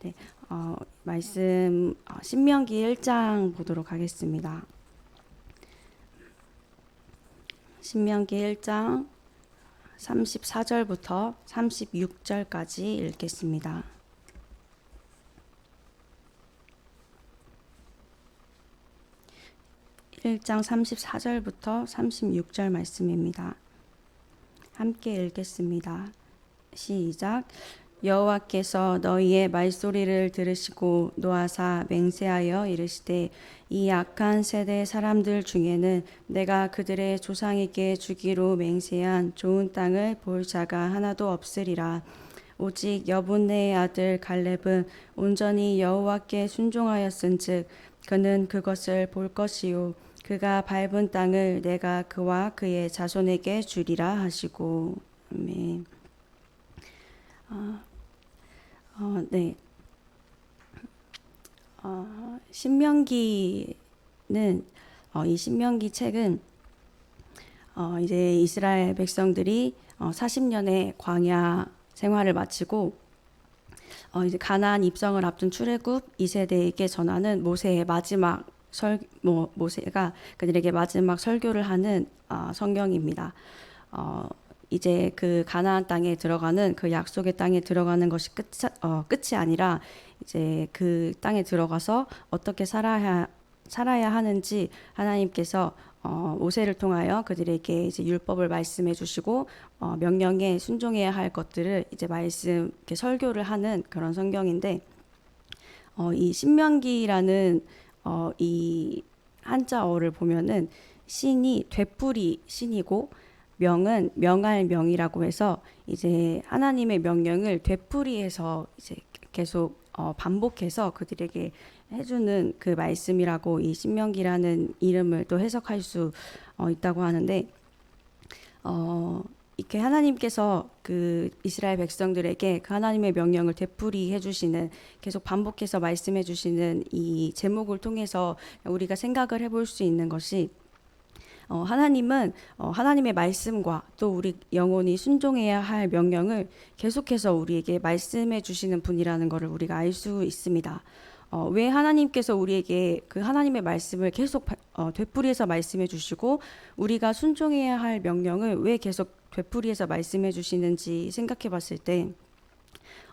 네, 말씀 신명기 1장 보도록 하겠습니다. 신명기 1장 34절부터 36절까지 읽겠습니다. 1장 34절부터 36절 말씀입니다. 함께 읽겠습니다. 시작. 여호와께서 너희의 말소리를 들으시고 노하사 맹세하여 이르시되 이 악한 세대 사람들 중에는 내가 그들의 조상에게 주기로 맹세한 좋은 땅을 볼 자가 하나도 없으리라. 오직 여분네의 아들 갈렙은 온전히 여호와께 순종하였은즉 그는 그것을 볼 것이요 그가 밟은 땅을 내가 그와 그의 자손에게 주리라 하시고. 아멘. 네. 신명기는 이 신명기 책은 이제 이스라엘 백성들이 40년의 광야 생활을 마치고 이제 가나안 입성을 앞둔 출애굽 2세대에게 전하는 모세의 마지막 모세가 그들에게 마지막 설교를 하는 성경입니다. 이제 그 가나안 땅에 들어가는 그 약속의 땅에 들어가는 것이 끝이 아니라 이제 그 땅에 들어가서 어떻게 살아야 하는지 하나님께서 모세를 통하여 그들에게 이제 율법을 말씀해 주시고 명령에 순종해야 할 것들을 이제 말씀 이렇게 설교를 하는 그런 성경인데 이 신명기라는 이 한자어를 보면은 신이 되풀이 신이고 명은 명할 명이라고 해서 이제 하나님의 명령을 되풀이해서 이제 계속 반복해서 그들에게 해주는 그 말씀이라고 이 신명기라는 이름을 또 해석할 수 있다고 하는데 이렇게 하나님께서 그 이스라엘 백성들에게 그 하나님의 명령을 되풀이 해주시는 계속 반복해서 말씀해 주시는 이 제목을 통해서 우리가 생각을 해볼 수 있는 것이 하나님은 하나님의 말씀과 또 우리 영혼이 순종해야 할 명령을 계속해서 우리에게 말씀해 주시는 분이라는 것을 우리가 알 수 있습니다. 왜 하나님께서 우리에게 그 하나님의 말씀을 계속 되풀이해서 말씀해 주시고 우리가 순종해야 할 명령을 왜 계속 되풀이해서 말씀해 주시는지 생각해 봤을 때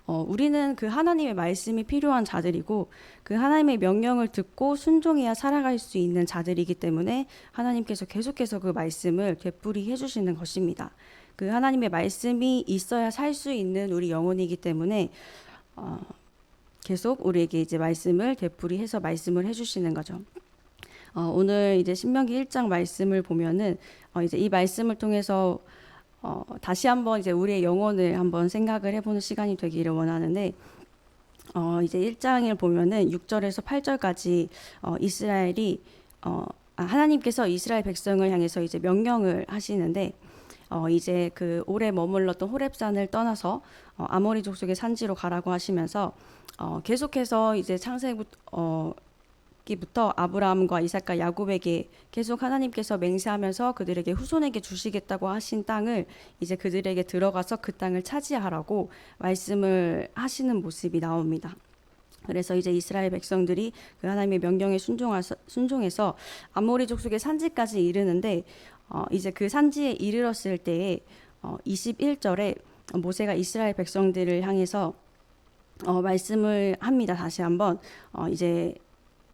우리는 그 하나님의 말씀이 필요한 자들이고 그 하나님의 명령을 듣고 순종해야 살아갈 수 있는 자들이기 때문에 하나님께서 계속해서 그 말씀을 되풀이해 주시는 것입니다. 그 하나님의 말씀이 있어야 살 수 있는 우리 영혼이기 때문에 계속 우리에게 이제 말씀을 되풀이해서 말씀을 해주시는 거죠. 오늘 이제 신명기 1장 말씀을 보면은 이제 이 말씀을 통해서 다시 한번 이제 우리의 영혼을 한번 생각을 해보는 시간이 되기를 원하는데 이제 1장을 보면은 6절에서 8절까지 이스라엘이 하나님께서 이스라엘 백성을 향해서 이제 명령을 하시는데 이제 그 오래 머물렀던 호렙산을 떠나서 아모리 족속의 산지로 가라고 하시면서 계속해서 이제 창세기부터 아브라함과 이삭과 야곱에게 계속 하나님께서 맹세하면서 그들에게 후손에게 주시겠다고 하신 땅을 이제 그들에게 들어가서 그 땅을 차지하라고 말씀을 하시는 모습이 나옵니다. 그래서 이제 이스라엘 백성들이 그 하나님의 명령에 순종해서 아모리 족속의 산지까지 이르는데 이제 그 산지에 이르렀을 때에 21절에 모세가 이스라엘 백성들을 향해서 말씀을 합니다. 다시 한번 이제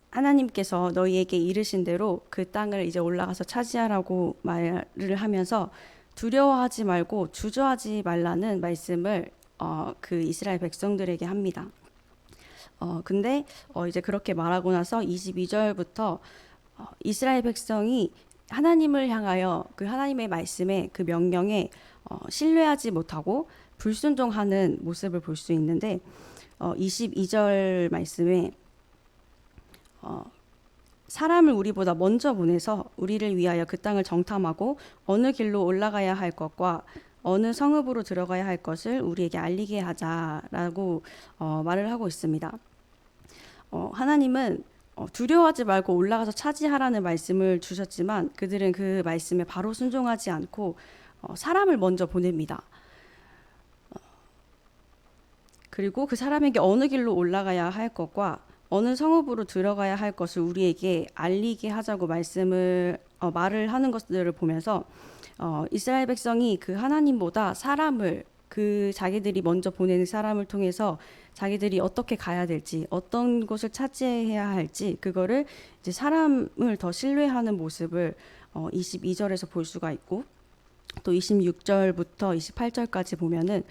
하나님께서 너희에게 이르신 대로 그 땅을 이제 올라가서 차지하라고 말을 하면서 두려워하지 말고 주저하지 말라는 말씀을 그 이스라엘 백성들에게 합니다. 근데 이제 그렇게 말하고 나서 22절부터 이스라엘 백성이 하나님을 향하여 그 하나님의 말씀에 그 명령에 신뢰하지 못하고 불순종하는 모습을 볼 수 있는데 22절 말씀에 사람을 우리보다 먼저 보내서 우리를 위하여 그 땅을 정탐하고 어느 길로 올라가야 할 것과 어느 성읍으로 들어가야 할 것을 우리에게 알리게 하자라고 말을 하고 있습니다. 하나님은 두려워하지 말고 올라가서 차지하라는 말씀을 주셨지만 그들은 그 말씀에 바로 순종하지 않고 사람을 먼저 보냅니다. 그리고 그 사람에게 어느 길로 올라가야 할 것과 어느 성읍으로 들어가야 할 것을 우리에게 알리게 하자고 말을 하는 것들을 보면서 이스라엘 백성이 그 하나님보다 사람을 그 자기들이 먼저 보내는 사람을 통해서 자기들이 어떻게 가야 될지 어떤 곳을 차지해야 할지 그거를 이제 사람을 더 신뢰하는 모습을 22절에서 볼 수가 있고 또 26절부터 28절까지 보면은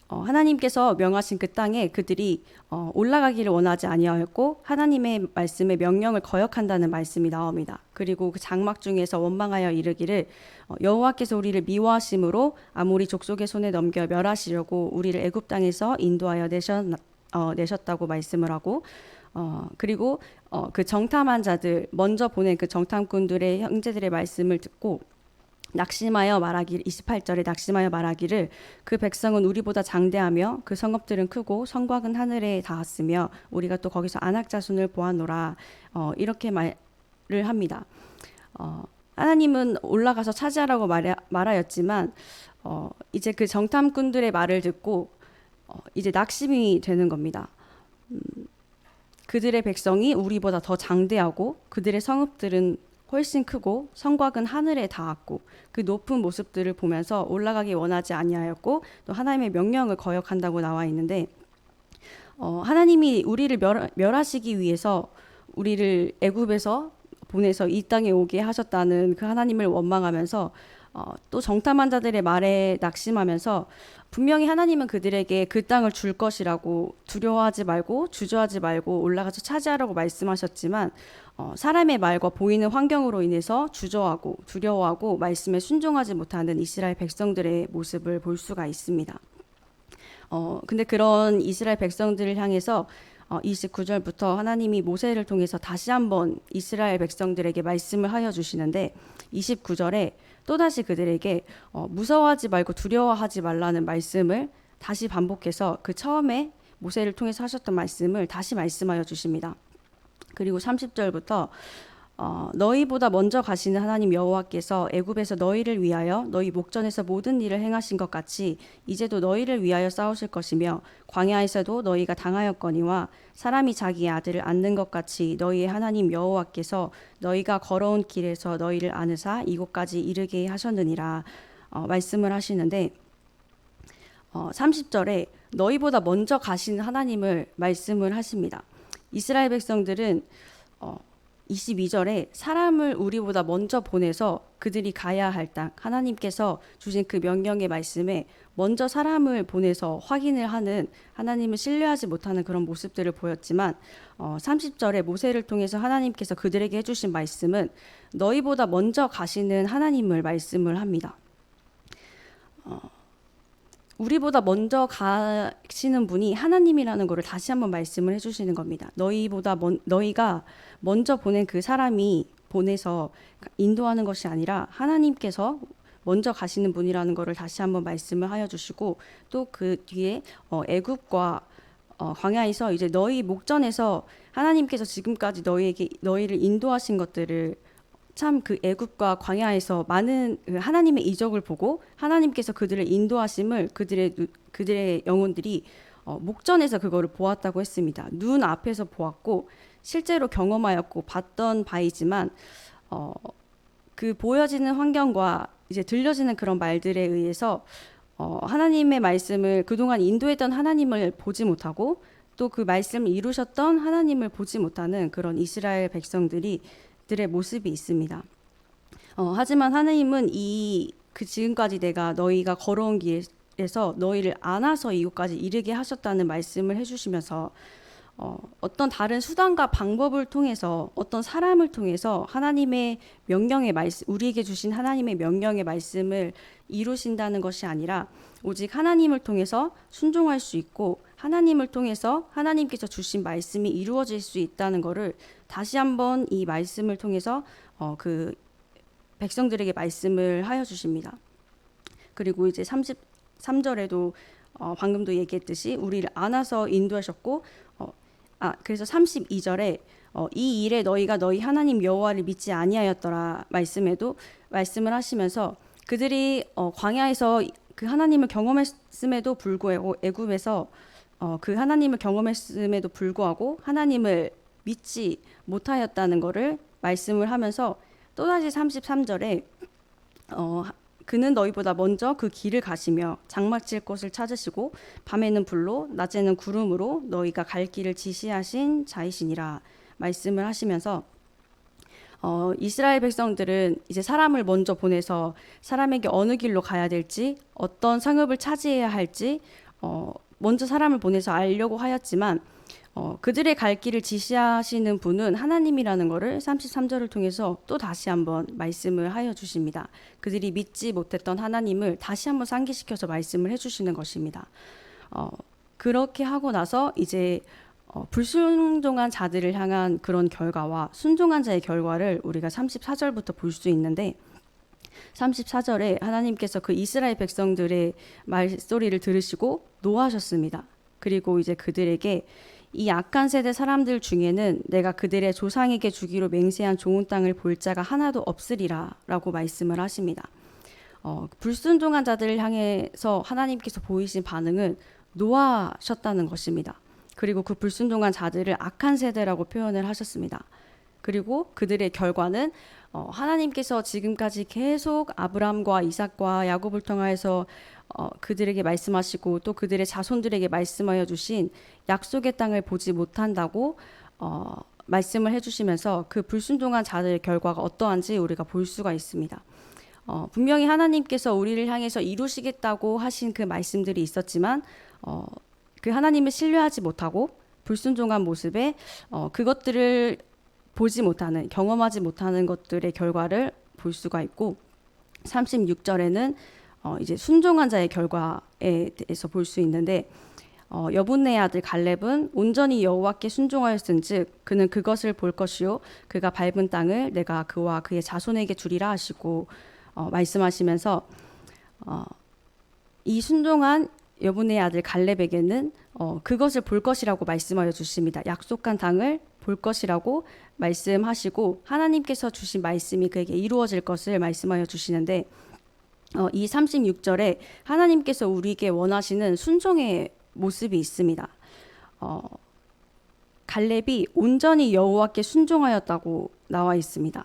하나님께서 명하신 그 땅에 그들이 올라가기를 원하지 아니하였고 하나님의 말씀에 명령을 거역한다는 말씀이 나옵니다. 그리고 그 장막 중에서 원망하여 이르기를 여호와께서 우리를 미워하심으로 아모리 족속의 손에 넘겨 멸하시려고 우리를 애굽 땅에서 인도하여 내셨다고 말씀을 하고 그리고 그 정탐한 자들 먼저 보낸 그 정탐꾼들의 형제들의 말씀을 듣고 낙심하여 말하기를 28절에 낙심하여 말하기를 그 백성은 우리보다 장대하며 그 성읍들은 크고 성곽은 하늘에 닿았으며 우리가 또 거기서 안악 자손을 보았노라 이렇게 말을 합니다. 하나님은 올라가서 차지하라고 말하였지만 이제 그 정탐꾼들의 말을 듣고 이제 낙심이 되는 겁니다. 그들의 백성이 우리보다 더 장대하고 그들의 성읍들은 훨씬 크고 성곽은 하늘에 닿았고 그 높은 모습들을 보면서 올라가기 원하지 아니하였고 또 하나님의 명령을 거역한다고 나와 있는데 하나님이 우리를 멸하시기 위해서 우리를 애굽에서 보내서 이 땅에 오게 하셨다는 그 하나님을 원망하면서 또 정탐한 자들의 말에 낙심하면서 분명히 하나님은 그들에게 그 땅을 줄 것이라고 두려워하지 말고 주저하지 말고 올라가서 차지하라고 말씀하셨지만 사람의 말과 보이는 환경으로 인해서 주저하고 두려워하고 말씀에 순종하지 못하는 이스라엘 백성들의 모습을 볼 수가 있습니다. 근데 그런 이스라엘 백성들을 향해서 29절부터 하나님이 모세를 통해서 다시 한번 이스라엘 백성들에게 말씀을 하여 주시는데 29절에 또다시 그들에게 무서워하지 말고 두려워하지 말라는 말씀을 다시 반복해서 그 처음에 모세를 통해서 하셨던 말씀을 다시 말씀하여 주십니다. 그리고 30절부터 너희보다 먼저 가시는 하나님 여호와께서 애굽에서 너희를 위하여 너희 목전에서 모든 일을 행하신 것 같이 이제도 너희를 위하여 싸우실 것이며 광야에서도 너희가 당하였거니와 사람이 자기의 아들을 안는 것 같이 너희의 하나님 여호와께서 너희가 걸어온 길에서 너희를 안으사 이곳까지 이르게 하셨느니라 말씀을 하시는데 30절에 너희보다 먼저 가신 하나님을 말씀을 하십니다. 이스라엘 백성들은 22절에 사람을 우리보다 먼저 보내서 그들이 가야 할 땅, 하나님께서 주신 그 명령의 말씀에 먼저 사람을 보내서 확인을 하는 하나님을 신뢰하지 못하는 그런 모습들을 보였지만 30절에 모세를 통해서 하나님께서 그들에게 해주신 말씀은 너희보다 먼저 가시는 하나님을 말씀을 합니다. 우리보다 먼저 가시는 분이 하나님이라는 것을 다시 한번 말씀을 해주시는 겁니다. 너희가 먼저 보낸 그 사람이 보내서 인도하는 것이 아니라 하나님께서 먼저 가시는 분이라는 것을 다시 한번 말씀을 하여 주시고 또 그 뒤에 애굽과 광야에서 이제 너희 목전에서 하나님께서 지금까지 너희를 인도하신 것들을 참 그 애굽과 광야에서 많은 하나님의 이적을 보고 하나님께서 그들을 인도하심을 그들의 영혼들이 목전에서 그거를 보았다고 했습니다. 눈 앞에서 보았고 실제로 경험하였고 봤던 바이지만 그 보여지는 환경과 이제 들려지는 그런 말들에 의해서 하나님의 말씀을 그동안 인도했던 하나님을 보지 못하고 또 그 말씀을 이루셨던 하나님을 보지 못하는 그런 이스라엘 백성들의 모습이 있습니다. 하지만 하나님은 지금까지 내가 너희가 걸어온 길에서 너희를 안아서 이곳까지 이르게 하셨다는 말씀을 해주시면서 어떤 다른 수단과 방법을 통해서 어떤 사람을 통해서 하나님의 명령의 말씀, 우리에게 주신 하나님의 명령의 말씀을 이루신다는 것이 아니라 오직 하나님을 통해서 순종할 수 있고 하나님을 통해서 하나님께서 주신 말씀이 이루어질 수 있다는 것을 다시 한번 이 말씀을 통해서 그 백성들에게 말씀을 하여 주십니다. 그리고 이제 33절에도 방금도 얘기했듯이 우리를 안아서 인도하셨고 그래서 32절에 이 일에 너희가 너희 하나님 여호와를 믿지 아니하였더라 말씀을 하시면서 그들이 광야에서 그 하나님을 경험했음에도 불구하고 애굽에서 그 하나님을 경험했음에도 불구하고 하나님을 믿지 못하였다는 것을 말씀을 하면서 또다시 33절에 그는 너희보다 먼저 그 길을 가시며 장막질 곳을 찾으시고 밤에는 불로 낮에는 구름으로 너희가 갈 길을 지시하신 자이시니라 말씀을 하시면서 이스라엘 백성들은 이제 사람을 먼저 보내서 사람에게 어느 길로 가야 될지 어떤 상업을 차지해야 할지 먼저 사람을 보내서 알려고 하였지만 그들의 갈 길을 지시하시는 분은 하나님이라는 것을 33절을 통해서 또 다시 한번 말씀을 하여 주십니다. 그들이 믿지 못했던 하나님을 다시 한번 상기시켜서 말씀을 해주시는 것입니다. 그렇게 하고 나서 이제 불순종한 자들을 향한 그런 결과와 순종한 자의 결과를 우리가 34절부터 볼 수 있는데 34절에 하나님께서 그 이스라엘 백성들의 말소리를 들으시고 노하셨습니다. 그리고 이제 그들에게 이 악한 세대 사람들 중에는 내가 그들의 조상에게 주기로 맹세한 좋은 땅을 볼 자가 하나도 없으리라 라고 말씀을 하십니다. 불순종한 자들을 향해서 하나님께서 보이신 반응은 노하셨다는 것입니다. 그리고 그 불순종한 자들을 악한 세대라고 표현을 하셨습니다. 그리고 그들의 결과는 하나님께서 지금까지 계속 아브람과 이삭과 야곱을 통하여서 그들에게 말씀하시고 또 그들의 자손들에게 말씀하여 주신 약속의 땅을 보지 못한다고 말씀을 해주시면서 그 불순종한 자들의 결과가 어떠한지 우리가 볼 수가 있습니다. 분명히 하나님께서 우리를 향해서 이루시겠다고 하신 그 말씀들이 있었지만 그 하나님을 신뢰하지 못하고 불순종한 모습에 그것들을 보지 못하는, 경험하지 못하는 것들의 결과를 볼 수가 있고 36절에는 이제 순종한 자의 결과에 대해서 볼 수 있는데 여분의 아들 갈렙은 온전히 여호와께 순종하였은즉 그는 그것을 볼 것이요 그가 밟은 땅을 내가 그와 그의 자손에게 주리라 하시고 말씀하시면서 이 순종한 여분의 아들 갈렙에게는 그것을 볼 것이라고 말씀하여 주십니다. 약속한 땅을 볼 것이라고 말씀하시고 하나님께서 주신 말씀이 그에게 이루어질 것을 말씀하여 주시는데 이 36절에 하나님께서 우리에게 원하시는 순종의 모습이 있습니다. 갈렙이 온전히 여호와께 순종하였다고 나와 있습니다.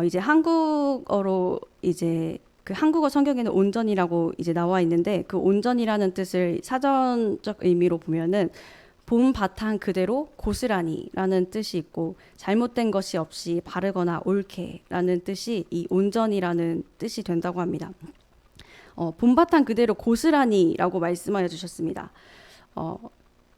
이제 한국어로 이제 그 한국어 성경에는 온전이라고 이제 나와 있는데 그 온전이라는 뜻을 사전적 의미로 보면은 본 바탕 그대로 고스란히라는 뜻이 있고 잘못된 것이 없이 바르거나 옳게라는 뜻이 이 온전이라는 뜻이 된다고 합니다. 본 바탕 그대로 고스란히라고 말씀하여 주셨습니다.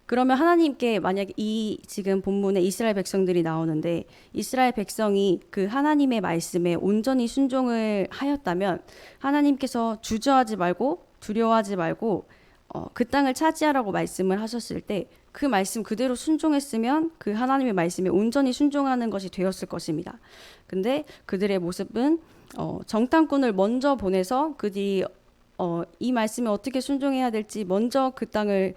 그러면 하나님께 만약에 이 지금 본문에 이스라엘 백성들이 나오는데 이스라엘 백성이 그 하나님의 말씀에 온전히 순종을 하였다면 하나님께서 주저하지 말고 두려워하지 말고 그 땅을 차지하라고 말씀을 하셨을 때 그 말씀 그대로 순종했으면 그 하나님의 말씀에 온전히 순종하는 것이 되었을 것입니다. 근데 그들의 모습은 정탐꾼을 먼저 보내서 그들이 이 말씀에 어떻게 순종해야 될지 먼저 그 땅을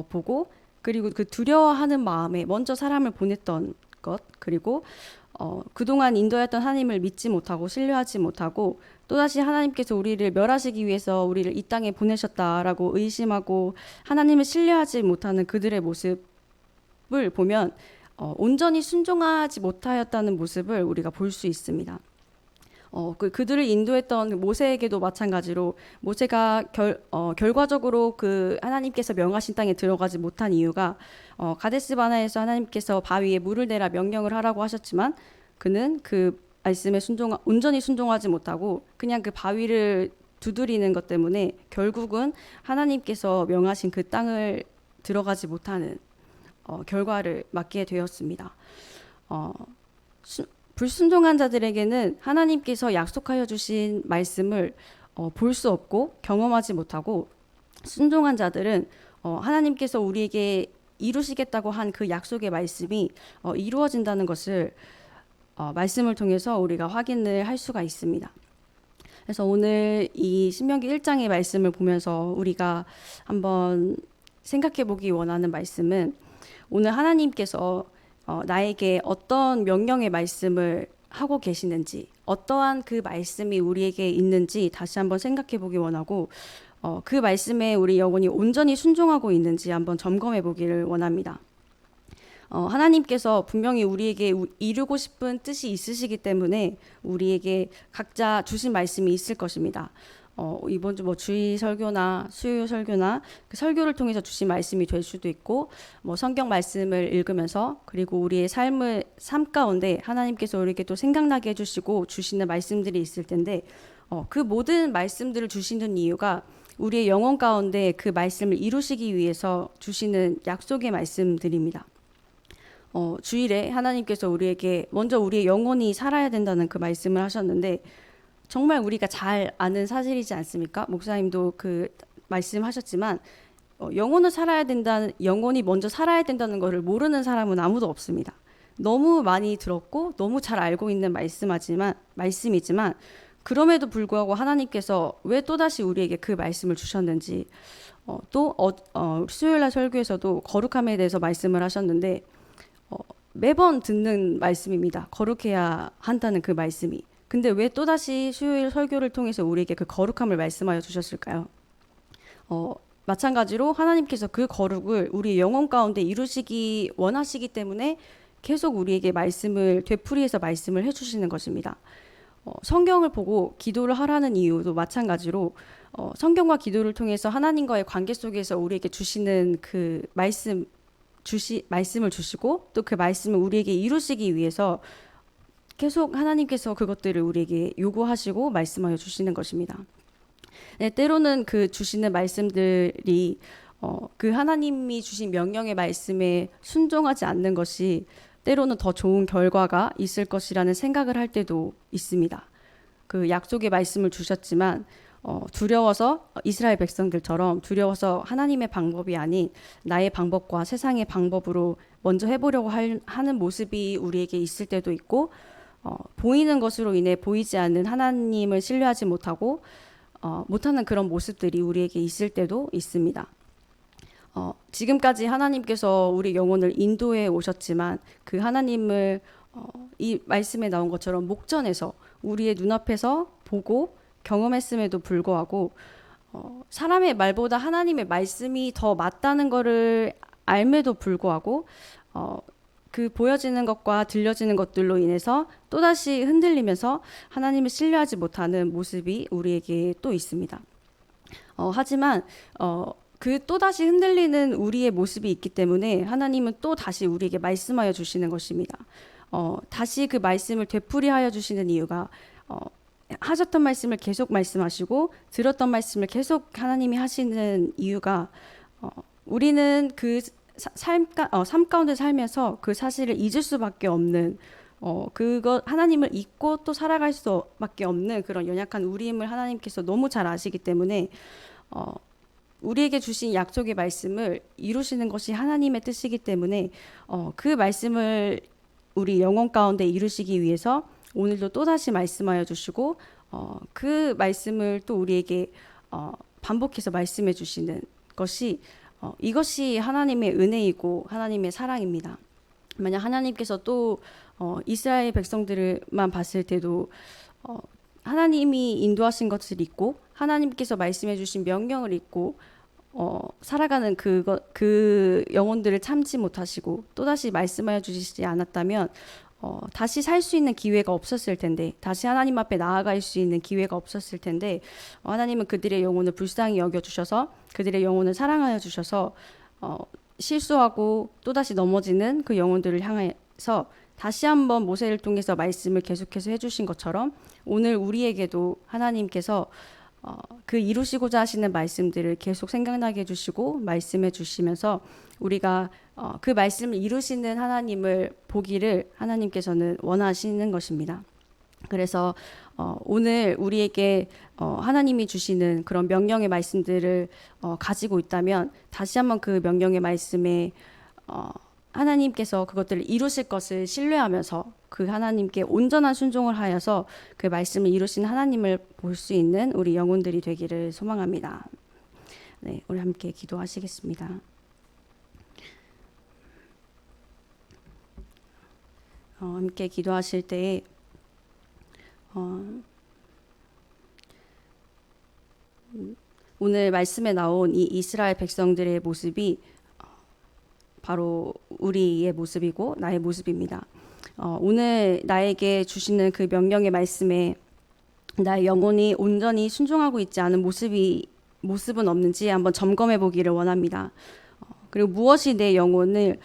보고 그리고 그 두려워하는 마음에 먼저 사람을 보냈던 것 그리고 그동안 인도했던 하나님을 믿지 못하고 신뢰하지 못하고 또다시 하나님께서 우리를 멸하시기 위해서 우리를 이 땅에 보내셨다라고 의심하고 하나님을 신뢰하지 못하는 그들의 모습을 보면 온전히 순종하지 못하였다는 모습을 우리가 볼 수 있습니다. 그들을 인도했던 모세에게도 마찬가지로 모세가 결과적으로 그 하나님께서 명하신 땅에 들어가지 못한 이유가 가데스 바네아에서 하나님께서 바위에 물을 내라 명령을 하라고 하셨지만 그는 그 말씀에 온전히 순종하지 못하고 그냥 그 바위를 두드리는 것 때문에 결국은 하나님께서 명하신 그 땅을 들어가지 못하는 결과를 맞게 되었습니다. 불순종한 자들에게는 하나님께서 약속하여 주신 말씀을 볼 수 없고 경험하지 못하고 순종한 자들은 하나님께서 우리에게 이루시겠다고 한 그 약속의 말씀이 이루어진다는 것을 말씀을 통해서 우리가 확인을 할 수가 있습니다. 그래서 오늘 이 신명기 1장의 말씀을 보면서 우리가 한번 생각해 보기 원하는 말씀은 오늘 하나님께서 나에게 어떤 명령의 말씀을 하고 계시는지 어떠한 그 말씀이 우리에게 있는지 다시 한번 생각해 보기 원하고 그 말씀에 우리 영혼이 온전히 순종하고 있는지 한번 점검해 보기를 원합니다. 하나님께서 분명히 우리에게 이루고 싶은 뜻이 있으시기 때문에 우리에게 각자 주신 말씀이 있을 것입니다. 이번 주 주일 설교나 수요 설교나 그 설교를 통해서 주신 말씀이 될 수도 있고, 성경 말씀을 읽으면서 그리고 우리의 삶 가운데 하나님께서 우리에게 또 생각나게 해주시고 주시는 말씀들이 있을 텐데, 그 모든 말씀들을 주시는 이유가 우리의 영혼 가운데 그 말씀을 이루시기 위해서 주시는 약속의 말씀들입니다. 주일에 하나님께서 우리에게 먼저 우리의 영혼이 살아야 된다는 그 말씀을 하셨는데, 정말 우리가 잘 아는 사실이지 않습니까? 목사님도 그 말씀하셨지만, 영혼이 먼저 살아야 된다는 것을 모르는 사람은 아무도 없습니다. 너무 많이 들었고 너무 잘 알고 있는 말씀이지만 그럼에도 불구하고 하나님께서 왜 또다시 우리에게 그 말씀을 주셨는지, 수요일날 설교에서도 거룩함에 대해서 말씀을 하셨는데, 매번 듣는 말씀입니다. 거룩해야 한다는 그 말씀이. 근데 왜 또다시 수요일 설교를 통해서 우리에게 그 거룩함을 말씀하여 주셨을까요? 마찬가지로 하나님께서 그 거룩을 우리 영혼 가운데 이루시기 원하시기 때문에 계속 우리에게 되풀이해서 말씀을 해주시는 것입니다. 성경을 보고 기도를 하라는 이유도 마찬가지로 성경과 기도를 통해서 하나님과의 관계 속에서 우리에게 주시는 그 말씀을 주시고 또 그 말씀을 우리에게 이루시기 위해서 계속 하나님께서 그것들을 우리에게 요구하시고 말씀하여 주시는 것입니다. 네, 때로는 그 주시는 말씀들이 그 하나님이 주신 명령의 말씀에 순종하지 않는 것이 때로는 더 좋은 결과가 있을 것이라는 생각을 할 때도 있습니다. 그 약속의 말씀을 주셨지만 두려워서 이스라엘 백성들처럼 두려워서 하나님의 방법이 아닌 나의 방법과 세상의 방법으로 먼저 해보려고 하는 모습이 우리에게 있을 때도 있고, 보이는 것으로 인해 보이지 않는 하나님을 신뢰하지 못하는 그런 모습들이 우리에게 있을 때도 있습니다. 지금까지 하나님께서 우리 영혼을 인도해 오셨지만 그 하나님을 이 말씀에 나온 것처럼 목전에서 우리의 눈앞에서 보고 경험했음에도 불구하고 사람의 말보다 하나님의 말씀이 더 맞다는 것을 알매도 불구하고 그 보여지는 것과 들려지는 것들로 인해서 또다시 흔들리면서 하나님을 신뢰하지 못하는 모습이 우리에게 또 있습니다. 하지만 그 또다시 흔들리는 우리의 모습이 있기 때문에 하나님은 또 다시 우리에게 말씀하여 주시는 것입니다. 다시 그 말씀을 되풀이하여 주시는 이유가 하셨던 말씀을 계속 말씀하시고 들었던 말씀을 계속 하나님이 하시는 이유가 우리는 그 삶 가운데 살면서 그 사실을 잊을 수밖에 없는 하나님을 잊고 또 살아갈 수밖에 없는 그런 연약한 우리임을 하나님께서 너무 잘 아시기 때문에 우리에게 주신 약속의 말씀을 이루시는 것이 하나님의 뜻이기 때문에 그 말씀을 우리 영혼 가운데 이루시기 위해서 오늘도 또다시 말씀하여 주시고 그 말씀을 또 우리에게 반복해서 말씀해 주시는 것이 이것이 하나님의 은혜이고 하나님의 사랑입니다. 만약 하나님께서 또 이스라엘 백성들만 봤을 때도 하나님이 인도하신 것을 잊고 하나님께서 말씀해 주신 명령을 잊고 살아가는 그 영혼들을 참지 못하시고 또다시 말씀하여 주시지 않았다면 다시 살 수 있는 기회가 없었을 텐데, 다시 하나님 앞에 나아갈 수 있는 기회가 없었을 텐데, 하나님은 그들의 영혼을 불쌍히 여겨주셔서 그들의 영혼을 사랑하여 주셔서 실수하고 또다시 넘어지는 그 영혼들을 향해서 다시 한번 모세를 통해서 말씀을 계속해서 해주신 것처럼 오늘 우리에게도 하나님께서 그 이루시고자 하시는 말씀들을 계속 생각나게 해주시고 말씀해 주시면서 우리가 그 말씀을 이루시는 하나님을 보기를 하나님께서는 원하시는 것입니다. 그래서 오늘 우리에게 하나님이 주시는 그런 명령의 말씀들을 가지고 있다면 다시 한번 그 명령의 말씀에 하나님께서 그것들을 이루실 것을 신뢰하면서 그 하나님께 온전한 순종을 하여서 그 말씀을 이루신 하나님을 볼 수 있는 우리 영혼들이 되기를 소망합니다. 네, 우리 함께 기도하시겠습니다. 함께 기도하실 때에 오늘 말씀에 나온 이 이스라엘 백성들의 모습이 바로 우리의 모습이고 나의 모습입니다. 오늘 나에게 주시는 그 명령의 말씀에 나의 영혼이 온전히 순종하고 있지 않은 모습은 없는지 한번 점검해 보기를 원합니다. 그리고 무엇이 내 영혼을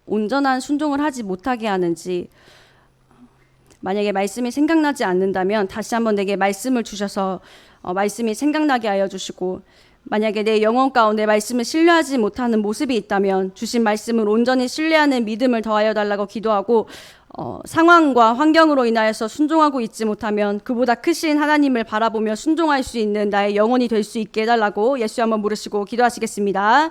온전한 순종을 하지 못하게 하는지, 만약에 말씀이 생각나지 않는다면 다시 한번 내게 말씀을 주셔서 말씀이 생각나게 하여 주시고, 만약에 내 영혼 가운데 말씀을 신뢰하지 못하는 모습이 있다면 주신 말씀을 온전히 신뢰하는 믿음을 더하여 달라고 기도하고, 상황과 환경으로 인하여서 순종하고 있지 못하면 그보다 크신 하나님을 바라보며 순종할 수 있는 나의 영혼이 될 수 있게 해달라고 예수 한번 부르시고 기도하시겠습니다.